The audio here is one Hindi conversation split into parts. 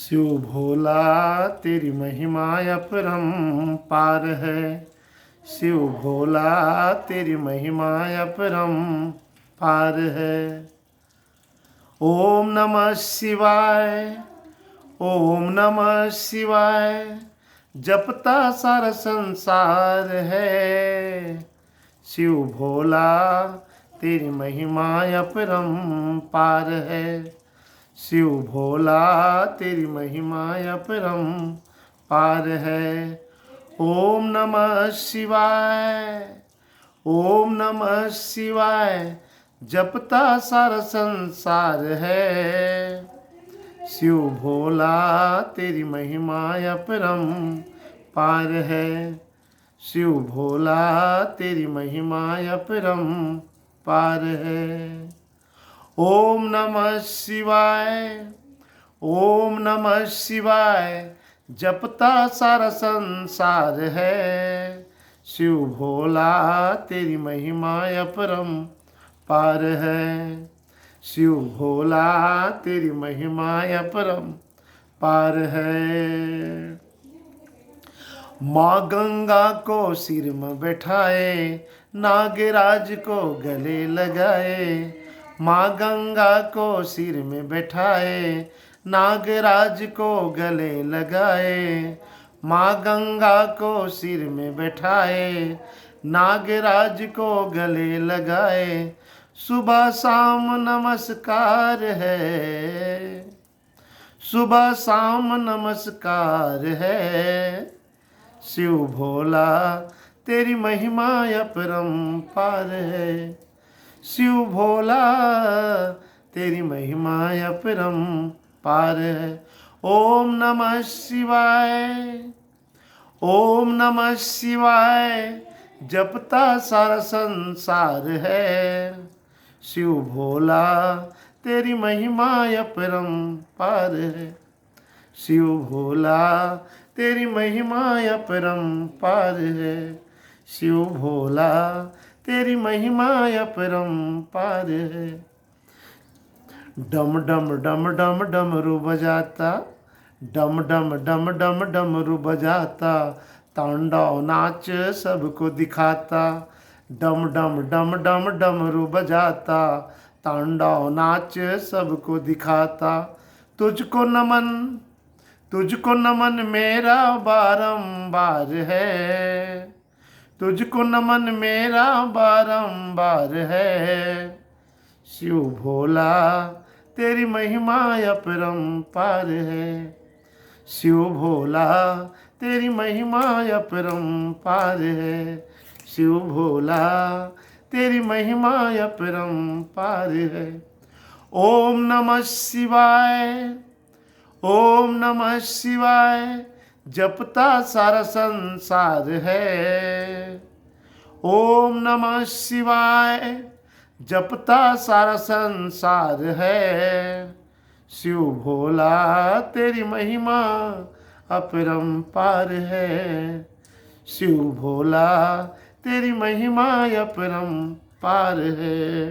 शिव भोला तेरी महिमा अपरंपार है। शिव भोला तेरी महिमा अपरंपार है। ओम नमः शिवाय, ओम नमः शिवाय, जपता सारा संसार है। शिव भोला तेरी महिमा अपरंपार है। शिव भोला तेरी महिमा अपरंपार है। ओम नमः शिवाय, ओम नमः शिवाय, जपता सारा संसार है। शिव भोला तेरी महिमा अपरंपार है। शिव भोला तेरी महिमा अपरंपार है। ओम नमः शिवाय, ओम नमः शिवाय, जपता सारा संसार है। शिव भोला तेरी महिमा अपरंपार है। शिव भोला तेरी महिमा अपरंपार है। माँ गंगा को सिर में बैठाए, नागराज को गले लगाए। माँ गंगा को सिर में बैठाए, नागराज को गले लगाए। माँ गंगा को सिर में बैठाए, नागराज को गले लगाए। सुबह शाम नमस्कार है, सुबह शाम नमस्कार है। शिव भोला तेरी महिमा अपरंपार है। शिव भोला तेरी महिमा अपरंपार है। ओम नमः शिवाय, ओम नमः शिवाय, जपता सारा संसार है। शिव भोला तेरी महिमा अपरंपार है। शिव भोला तेरी महिमा अपरंपार है। शिव भोला तेरी महिमा अपरंपार है। डम डम डम डम डमरू बजाता, डम डम डम डम डमरू बजाता, तांडव नाच सबको दिखाता। डम डम डम डम डमरू बजाता, तांडव नाच सबको दिखाता। तुझको नमन, तुझको नमन मेरा बारंबार है। तुझको नमन मेरा बारंबार है। शिव भोला तेरी महिमा अपरंपार है। शिव भोला तेरी महिमा अपरंपार है। शिव भोला तेरी महिमा अपरंपार है। ओम नमः शिवाय, ओम नमः शिवाय, जपता सारा संसार है। ओम नमः शिवाय, जपता सारा संसार है। शिव भोला तेरी महिमा अपरंपार है। शिव भोला तेरी महिमा अपरंपार है।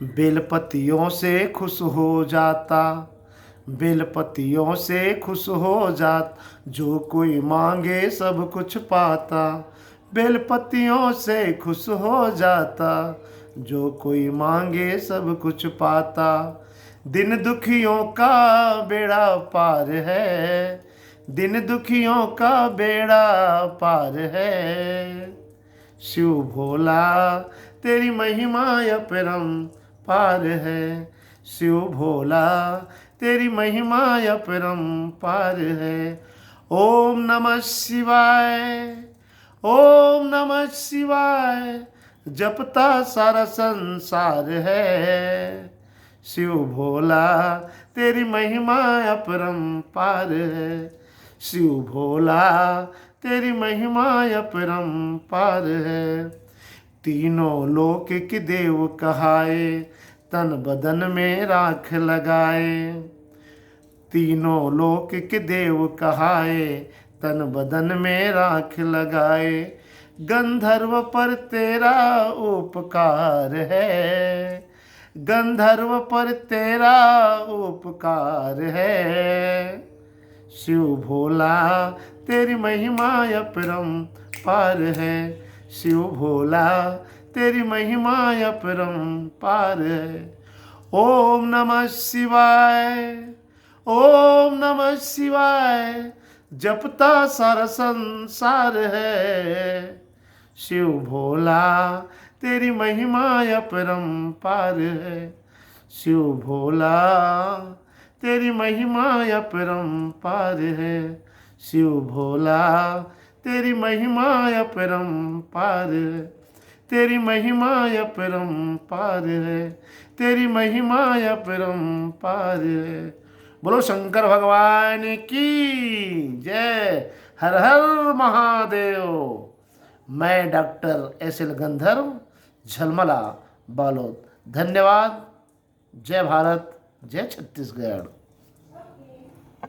बेलपतियों से खुश हो जाता, बेलपतियों से खुश हो जात, जो कोई मांगे सब कुछ पाता। बेलपतियों से खुश हो जाता, जो कोई मांगे सब कुछ पाता। दिन दुखियों का बेड़ा पार है। दिन दुखियों का बेड़ा पार है। शिव भोला तेरी महिमा अपरंपार है। शिव भोला तेरी महिमा अपरंपार है। ओम नमः शिवाय, ओम नमः शिवाय, जपता सारा संसार है। शिव भोला तेरी महिमा अपरंपार है। शिव भोला तेरी महिमा अपरंपार है। तीनों लोक के देव कहाए, तन बदन में राख लगाए। तीनों लोक के देव कहाए, तन बदन में राख लगाए। गंधर्व पर तेरा उपकार है। गंधर्व पर तेरा उपकार है। शिव भोला तेरी महिमा अपरंपार है। शिव भोला तेरी महिमा अपरंपार है। ओम नमः शिवाय, ओम नमः शिवाय, जपता सारा संसार है। शिव भोला तेरी महिमा अपरंपार है। शिव भोला तेरी महिमा अपरंपार है। शिव भोला तेरी महिमा अपरंपार है। तेरी महिमा अपरंपार है। तेरी महिमा अपरंपार है। बोलो शंकर भगवान की जय। हर हर महादेव। मैं डॉक्टर एस.एल. गंधर्व, झलमला, बालोद। धन्यवाद। जय भारत, जय छत्तीसगढ़।